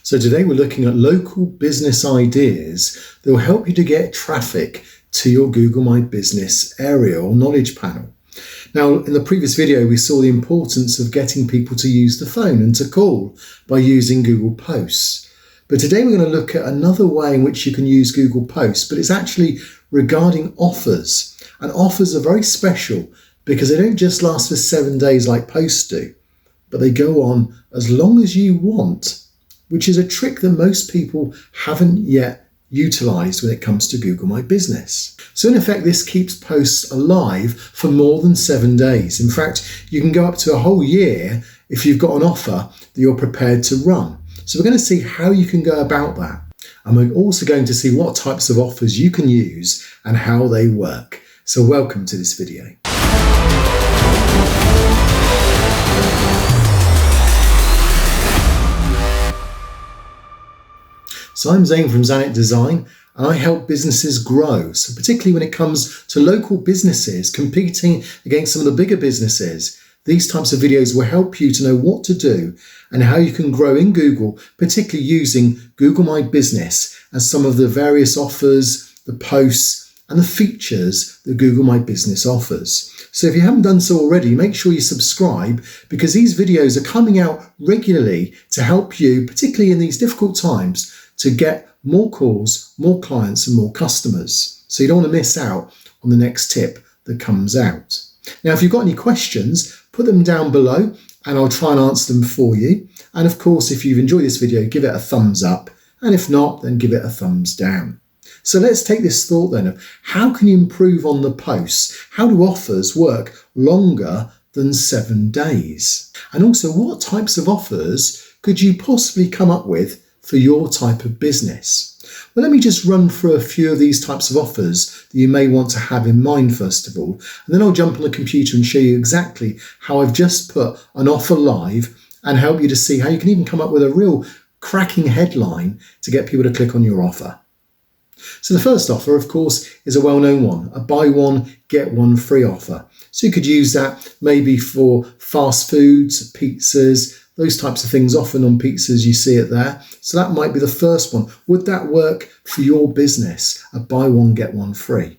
So today we're looking at local business ideas that will help you to get traffic to your Google My Business area or knowledge panel. Now, in the previous video, we saw the importance of getting people to use the phone and to call by using Google Posts. But today we're going to look at another way in which you can use Google Posts, but it's actually regarding offers. And offers are very special because they don't just last for 7 days like posts do, but they go on as long as you want, which is a trick that most people haven't yet utilized when it comes to Google My Business. So in effect, this keeps posts alive for more than 7 days. In fact, you can go up to a whole year if you've got an offer that you're prepared to run. So we're going to see how you can go about that. And we're also going to see what types of offers you can use and how they work. So welcome to this video. So I'm Zane from Zanet Design, and I help businesses grow. So particularly when it comes to local businesses competing against some of the bigger businesses, these types of videos will help you to know what to do and how you can grow in Google, particularly using Google My Business and some of the various offers, the posts, and the features that Google My Business offers. So if you haven't done so already, make sure you subscribe, because these videos are coming out regularly to help you, particularly in these difficult times, to get more calls, more clients, and more customers. So you don't want to miss out on the next tip that comes out. Now, if you've got any questions, put them down below and I'll try and answer them for you. And of course, if you've enjoyed this video, give it a thumbs up. And if not, then give it a thumbs down. So let's take this thought then of how can you improve on the posts? How do offers work longer than 7 days? And also, what types of offers could you possibly come up with for your type of business? Well, let me just run through a few of these types of offers that you may want to have in mind first of all, and then I'll jump on the computer and show you exactly how I've just put an offer live and help you to see how you can even come up with a real cracking headline to get people to click on your offer. So the first offer, of course, is a well-known one, a buy one, get one free offer. So you could use that maybe for fast foods, pizzas, those types of things. Often on pizzas you see it there. So that might be the first one. Would that work for your business? A buy one, get one free.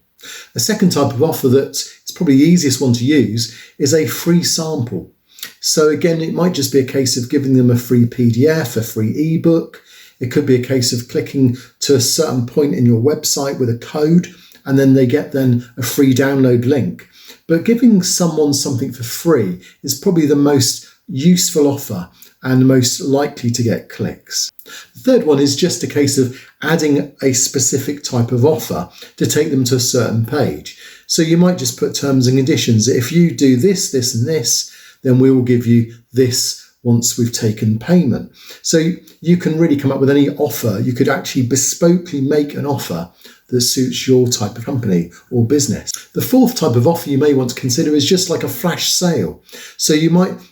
A second type of offer that is probably the easiest one to use is a free sample. So again, it might just be a case of giving them a free PDF, a free ebook. It could be a case of clicking to a certain point in your website with a code, and then they get then a free download link. But giving someone something for free is probably the most useful offer and most likely to get clicks. The third one is just a case of adding a specific type of offer to take them to a certain page. So you might just put terms and conditions. If you do this, this and this, then we will give you this once we've taken payment. So you can really come up with any offer. You could actually bespokely make an offer that suits your type of company or business. The fourth type of offer you may want to consider is just like a flash sale. So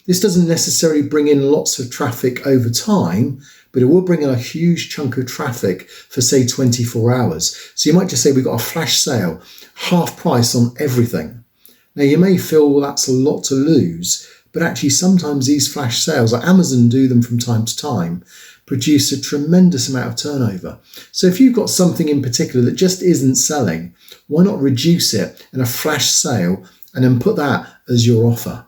this doesn't necessarily bring in lots of traffic over time, but it will bring in a huge chunk of traffic for say 24 hours. So you might just say we've got a flash sale, half price on everything. Now you may feel, well, that's a lot to lose, but actually sometimes these flash sales, like Amazon do them from time to time, produce a tremendous amount of turnover. So if you've got something in particular that just isn't selling, why not reduce it in a flash sale and then put that as your offer?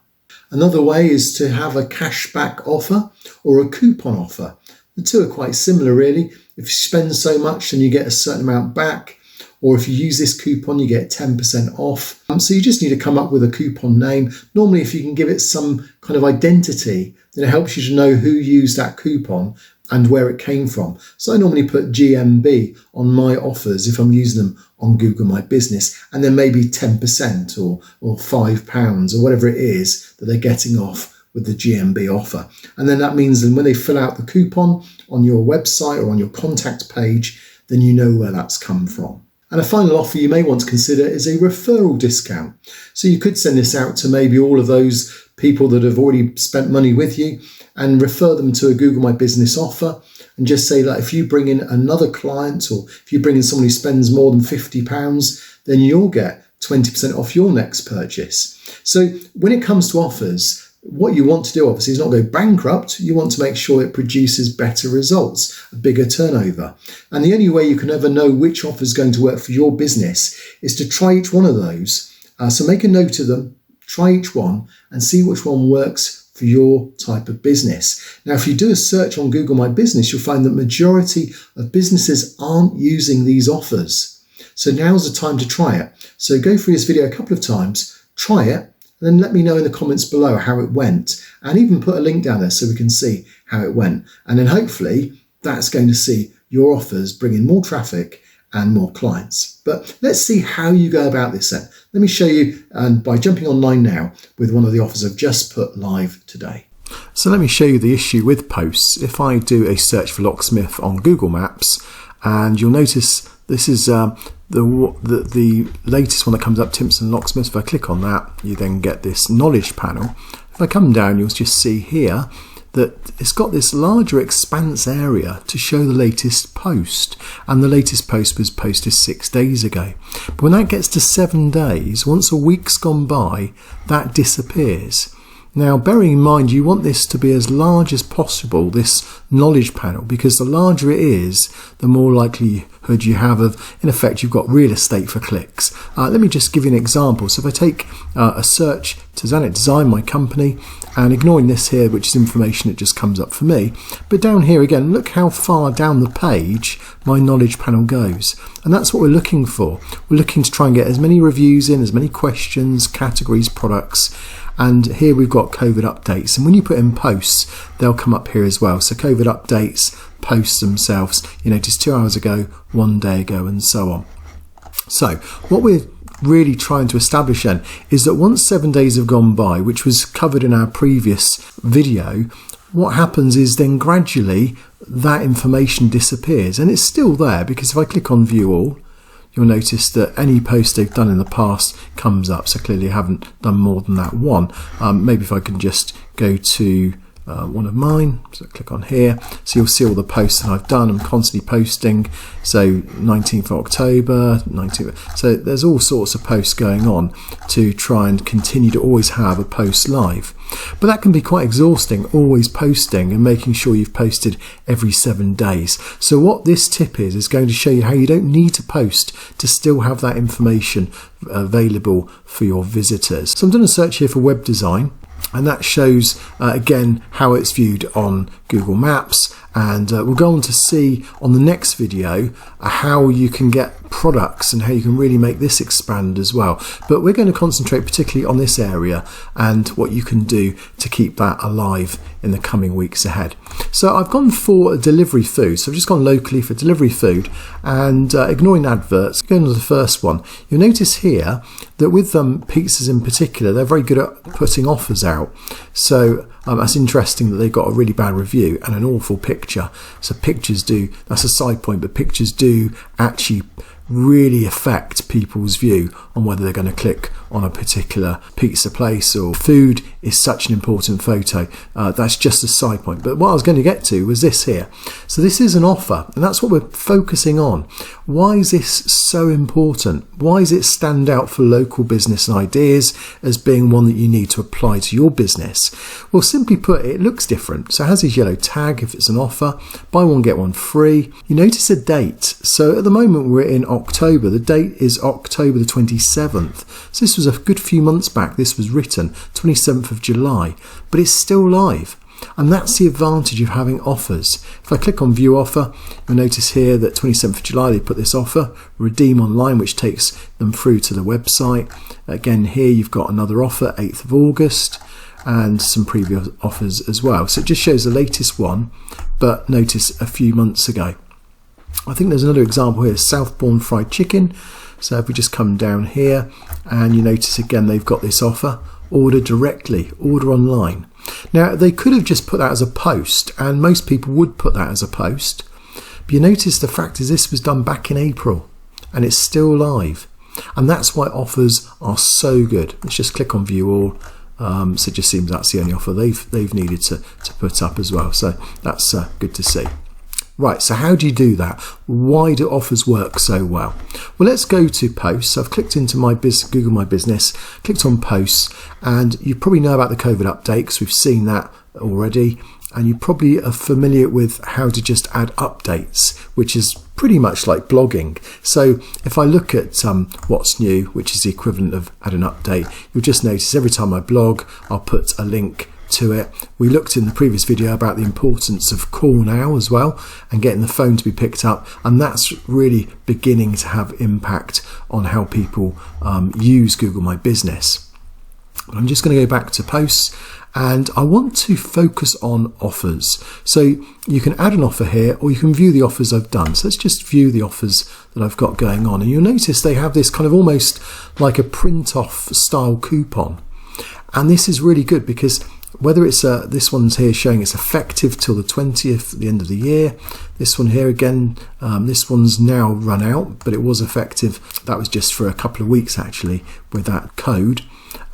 Another way is to have a cashback offer or a coupon offer. The two are quite similar really. If you spend so much, then you get a certain amount back. Or if you use this coupon, you get 10% off. So you just need to come up with a coupon name. Normally, if you can give it some kind of identity, then it helps you to know who used that coupon and where it came from. So I normally put GMB on my offers if I'm using them on Google My Business, and then maybe 10% or £5 or whatever it is that they're getting off with the GMB offer. And then that means that when they fill out the coupon on your website or on your contact page, then you know where that's come from. And a final offer you may want to consider is a referral discount. So you could send this out to maybe all of those people that have already spent money with you and refer them to a Google My Business offer, and just say that if you bring in another client or if you bring in someone who spends more than £50, then you'll get 20% off your next purchase. So when it comes to offers, what you want to do, obviously, is not go bankrupt. You want to make sure it produces better results, a bigger turnover. And the only way you can ever know which offer is going to work for your business is to try each one of those. So make a note of them, try each one, and see which one works for your type of business. Now, if you do a search on Google My Business, you'll find that majority of businesses aren't using these offers. So now's the time to try it. So go through this video a couple of times, try it, and then let me know in the comments below how it went, and even put a link down there so we can see how it went. And then hopefully that's going to see your offers bring in more traffic and more clients. But let's see how you go about this then. Let me show you by jumping online now with one of the offers I've just put live today. So let me show you the issue with posts. If I do a search for locksmith on Google Maps, and you'll notice this is the latest one that comes up, Timpson Locksmith. If I click on that, you then get this knowledge panel. If I come down, you'll just see here that it's got this larger expanse area to show the latest post, and the latest post was posted 6 days ago. But when that gets to 7 days, once a week's gone by, that disappears. Now, bearing in mind, you want this to be as large as possible, this knowledge panel, because the larger it is, the more likelihood you have of, in effect, you've got real estate for clicks. Let me just give you an example. So if I take a search to Zanet Design, my company, and ignoring this here, which is information that just comes up for me, but down here again, look how far down the page my knowledge panel goes. And that's what we're looking for. We're looking to try and get as many reviews in, as many questions, categories, products. And here we've got COVID updates, and when you put in posts, they'll come up here as well. So COVID updates, posts themselves, you notice 2 hours ago, 1 day ago, and so on. So what we're really trying to establish then is that once 7 days have gone by, which was covered in our previous video, what happens is then gradually that information disappears, and it's still there, because if I click on view all, you'll notice that any post they've done in the past comes up. So clearly I haven't done more than that one. Maybe if I can just go to one of mine, so click on here, so you'll see all the posts that I've done. I'm constantly posting, so 19th of October, 19th, so there's all sorts of posts going on to try and continue to always have a post live. But that can be quite exhausting, always posting and making sure you've posted every 7 days. So what this tip is going to show you how you don't need to post to still have that information available for your visitors. So I'm doing a search here for web design, and that shows again how it's viewed on Google Maps, and we'll go on to see on the next video how you can get products and how you can really make this expand as well. But we're going to concentrate particularly on this area and what you can do to keep that alive in the coming weeks ahead. So I've gone for delivery food, so I've just gone locally for delivery food, and ignoring adverts, going to the first one, you'll notice here that with pizzas in particular, they're very good at putting offers out. So that's interesting that they got a really bad review and an awful picture. So pictures do, that's a side point, but pictures do actually really affect people's view on whether they're going to click on a particular pizza place, or food is such an important photo. That's just a side point. But what I was going to get to was this here. So this is an offer, and that's what we're focusing on. Why is this so important? Why does it stand out for local business ideas as being one that you need to apply to your business? Well, simply put, it looks different. So it has this yellow tag if it's an offer, buy one get one free. You notice a date. So at the moment we're in October. The date is October the 27th. So this was a good few months back. This was written 27th of July, but it's still live. And that's the advantage of having offers. If I click on view offer, you'll notice here that 27th of July they put this offer, redeem online, which takes them through to the website. Again, here you've got another offer, 8th of August, and some previous offers as well. So it just shows the latest one, but notice a few months ago. I think there's another example here, Southbourne fried chicken. So if we just come down here, and you notice again they've got this offer, order directly, order online. Now they could have just put that as a post, and most people would put that as a post, but you notice the fact is this was done back in April and it's still live, and that's why offers are so good. Let's just click on view all. So it just seems that's the only offer they've needed to put up as well, so that's good to see. Right, so how do you do that? Why do offers work so well? Well, let's go to posts. I've clicked into my Google My Business, clicked on posts, and you probably know about the COVID update because we've seen that already. And you probably are familiar with how to just add updates, which is pretty much like blogging. So if I look at what's new, which is the equivalent of add an update, you'll just notice every time I blog, I'll put a link to it. We looked in the previous video about the importance of call now as well and getting the phone to be picked up, and that's really beginning to have impact on how people use Google My Business. But I'm just going to go back to posts, and I want to focus on offers. So you can add an offer here, or you can view the offers I've done. So let's just view the offers that I've got going on, and you'll notice they have this kind of almost like a print off style coupon, and this is really good because whether it's this one's here showing it's effective till the 20th at the end of the year. This one here again, this one's now run out, but it was effective. That was just for a couple of weeks actually with that code.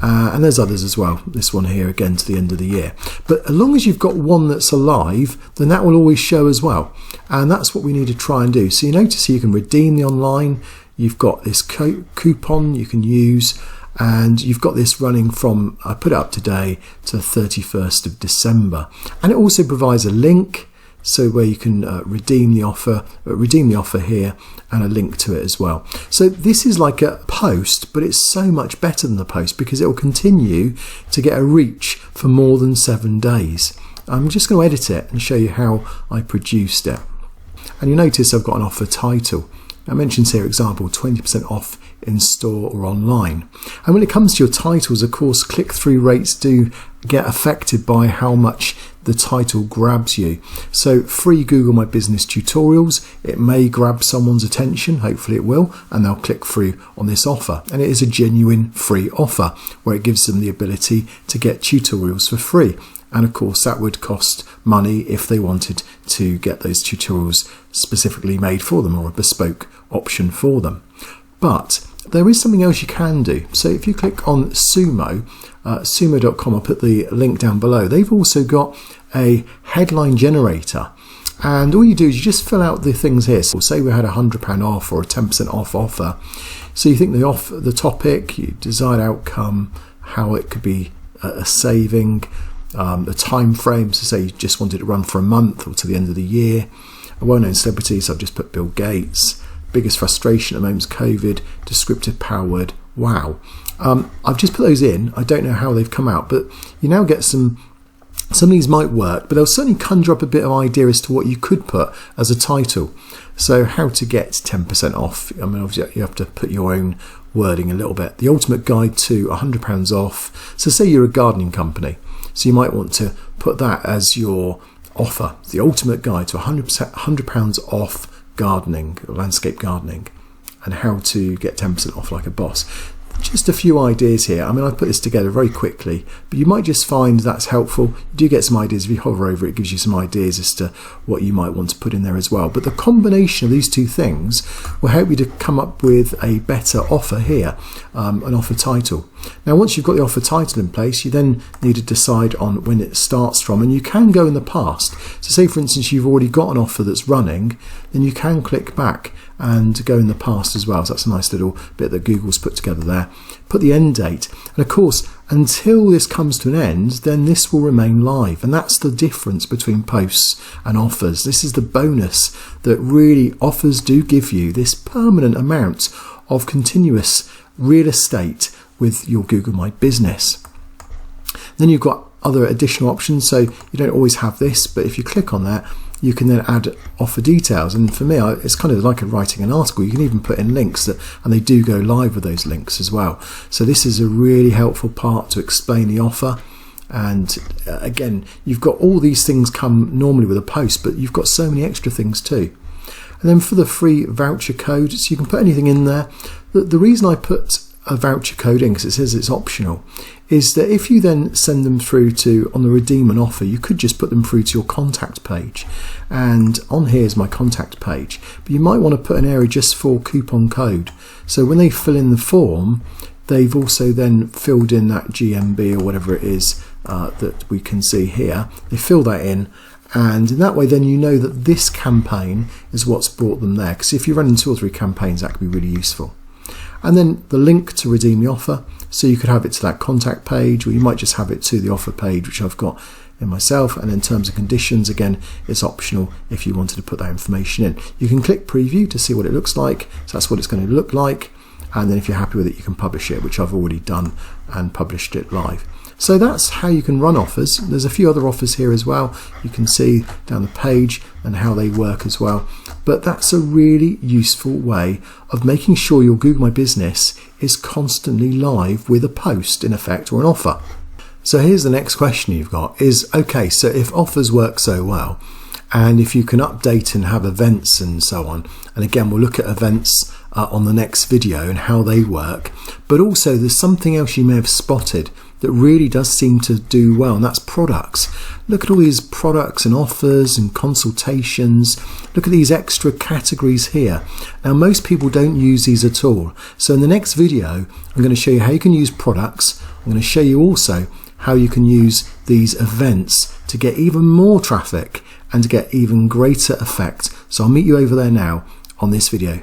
And there's others as well. This one here again to the end of the year. But as long as you've got one that's alive, then that will always show as well. And that's what we need to try and do. So you notice here you can redeem the online. You've got this coupon you can use. And you've got this running from, I put it up today, to the 31st of December. And it also provides a link, so where you can redeem the offer here, and a link to it as well. So this is like a post, but it's so much better than the post because it will continue to get a reach for more than 7 days. I'm just going to edit it and show you how I produced it. And you notice I've got an offer title. I mentioned here example 20% off in store or online. And when it comes to your titles, of course, click-through rates do get affected by how much the title grabs you. So free Google My Business tutorials, it may grab someone's attention, hopefully it will, and they'll click through on this offer. And it is a genuine free offer where it gives them the ability to get tutorials for free. And of course that would cost money if they wanted to get those tutorials specifically made for them or a bespoke option for them. But there is something else you can do. So if you click on Sumo, sumo.com, I'll put the link down below. They've also got a headline generator. And all you do is you just fill out the things here. So say we had a £100 off or a 10% off offer. So you think the topic, your desired outcome, how it could be a saving, the time frame, so say you just wanted to run for a month or to the end of the year. A well-known celebrity, so I've just put Bill Gates. Biggest frustration at the moment is COVID. Descriptive power word, wow. I've just put those in. I don't know how they've come out, but you now get some of these might work, but they'll certainly conjure up a bit of idea as to what you could put as a title. So how to get 10% off. I mean, obviously you have to put your own wording a little bit. The ultimate guide to £100 off. So say you're a gardening company. So you might want to put that as your offer. The ultimate guide to £100 off gardening, landscape gardening, and how to get 10% off like a boss. Just a few ideas here. I mean, I put this together very quickly, but you might just find that's helpful. You do get some ideas. If you hover over it, it gives you some ideas as to what you might want to put in there as well. But the combination of these two things will help you to come up with a better offer here, an offer title. Now, once you've got the offer title in place, you then need to decide on when it starts from, and you can go in the past. So say, for instance, you've already got an offer that's running, then you can click back and go in the past as well. So that's a nice little bit that Google's put together there. Put the end date. And of course, until this comes to an end, then this will remain live. And that's the difference between posts and offers. This is the bonus that really offers do give you, this permanent amount of continuous real estate with your Google My Business. Then you've got other additional options. So you don't always have this, but if you click on that, you can then add offer details. And for me, it's kind of like writing an article. You can even put in links and they do go live with those links as well. So this is a really helpful part to explain the offer. And again, you've got all these things come normally with a post, but you've got so many extra things too. And then for the free voucher code, so you can put anything in there. The reason I put a voucher code in, because it says it's optional, is that if you then send them through to, on the redeem and offer, you could just put them through to your contact page. And on here is my contact page, but you might want to put an area just for coupon code. So when they fill in the form, they've also then filled in that GMB or whatever it is that we can see here. They fill that in, And in that way, then you know that this campaign is what's brought them there. Because if you're running 2 or 3 campaigns, that could be really useful. And then the link to redeem the offer. So you could have it to that contact page, or you might just have it to the offer page, which I've got in myself. And then terms and conditions, again, it's optional if you wanted to put that information in. You can click preview to see what it looks like. So that's what it's going to look like. And then if you're happy with it, you can publish it, which I've already done and published it live. So that's how you can run offers. There's a few other offers here as well. You can see down the page and how they work as well. But that's a really useful way of making sure your Google My Business is constantly live with a post in effect or an offer. So here's the next question you've got is, okay, so if offers work so well, and if you can update and have events and so on, and again, we'll look at events on the next video and how they work, but also there's something else you may have spotted that really does seem to do well, and that's products. Look at all these products and offers and consultations. Look at these extra categories here. Now, most people don't use these at all. So in the next video, I'm going to show you how you can use products. I'm going to show you also how you can use these events to get even more traffic and to get even greater effect. So I'll meet you over there now on this video.